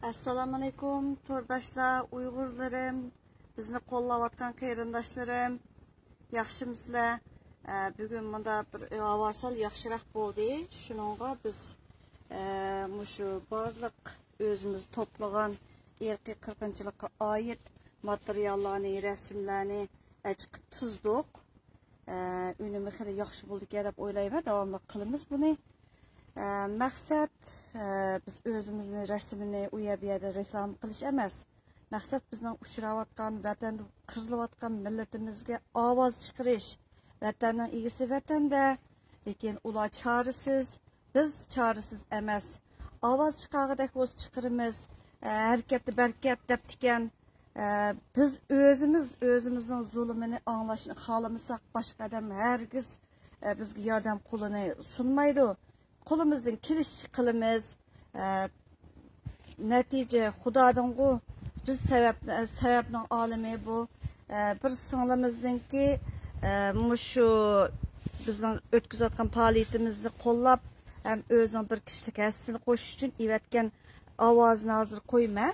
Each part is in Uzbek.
Assalamu alaikum tordaşlar, Uygurlarım, bizni qo'llayotgan qarindoshlarım. Yaxshimizlar? Bugun bunda bir avasal yaxshiroq bo'ldi. Shuningga biz mushu barliq o'zimiz to'plagan irqiy qirg'inchilikqa oid materiallarni, rasmlarni chiqib tuzdik. Unumi xili yaxshi bo'ldi deb o'ylayman. Davomli qilamiz buni. Maqsad biz o'zimizni rasmini u yerda reklama qilish emas. Maqsad bizning uchrayotgan vatanda qirilayotgan millatimizga ovoz chiqarish. Vatanning egisi vatanda, lekin ular chorasiz, biz chorasiz emas. Ovoz chiqargidek o'z chiqirimiz, harakatni barkat deb tikan. Biz o'zimizning zulmini anglashni xohlamasak, boshqa odam hargiz bizga yordam qo'lini sunmaydi. Qo'limizdan kelishi qilamiz. Natija Xudodangu biz sababning olimi bu. Bir singlimizningki mushu bizning o'tkazayotgan faoliyatimizni qo'llab, ham o'zining bir kishilik hassini qo'shish uchun evatgan ovozni hozir qo'yma.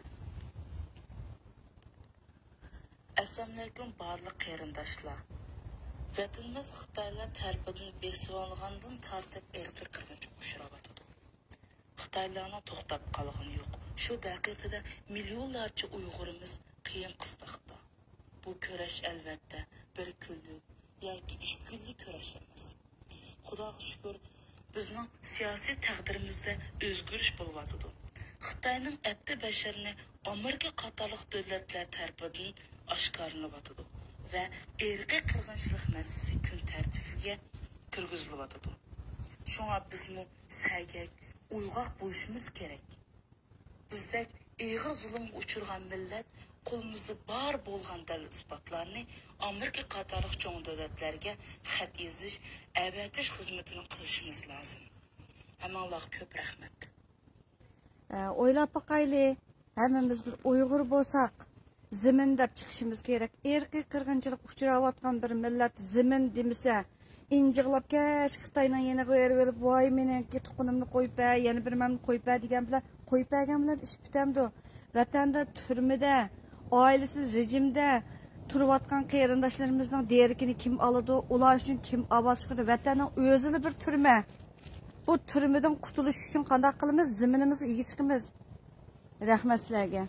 Assalomu alaykum barliq qarindoshlar. Vatanimiz Xitoylar tarafidan besib tartib irqiy qirg'inchilik uchrayotdi. Xitoylarning to'xtab qolgani yo'q. Shu daqiqada millionlarcha Uyg'urimiz qiyin qistoqda. Bu kurash albatta bir kunlik yoki 2 kunlik kurash emas. Xudoga shukr, bizning siyosiy taqdirimizda o'zgarish bo'lyotdi. Xitoyning abdi basharini Amerika qatorliq davlatlar tarafidan oshkorlanayotdi ve irqiy qirg'inchilik masalasi kun tartibiga kirgizilyotdi. Shunga bizmi sagak, uyg'oq bo'lishimiz kerak. Bizdek ig'ir zulmga uchirgan millat qo'limizda bor bo'lgan dalil isbotlarni Amerika qatorliq cho'ng davlatlarga xat yozish, avatish xizmatini qilishimiz lozim. Hammalarga ko'p rahmat. O'ylab boqayli, hammamiz bir Uyg'ur bo'lsak, zimin deb chiqishimiz kerak. Irqiy qirg'inchilik uchrayotgan bir millat zimin demasa, injiqlab kesh Xitoyning yana qo'yib olib, voy meniki tuqunimni qo'yib, yana bir mamni qo'yib degan bilan qo'yib bergan bilan ish bitamdi. Vatanda, turmada, oilasiz rejimda turayotgan qarindoshlarimizning derikini kim oladi? Ular uchun kim ovoz chiqaradi? Vatanning o'zini bir turma. Bu turmadan qutulish uchun qanday qilamiz? Ziminimizni ega chiqamiz. Rahmat sizlarga.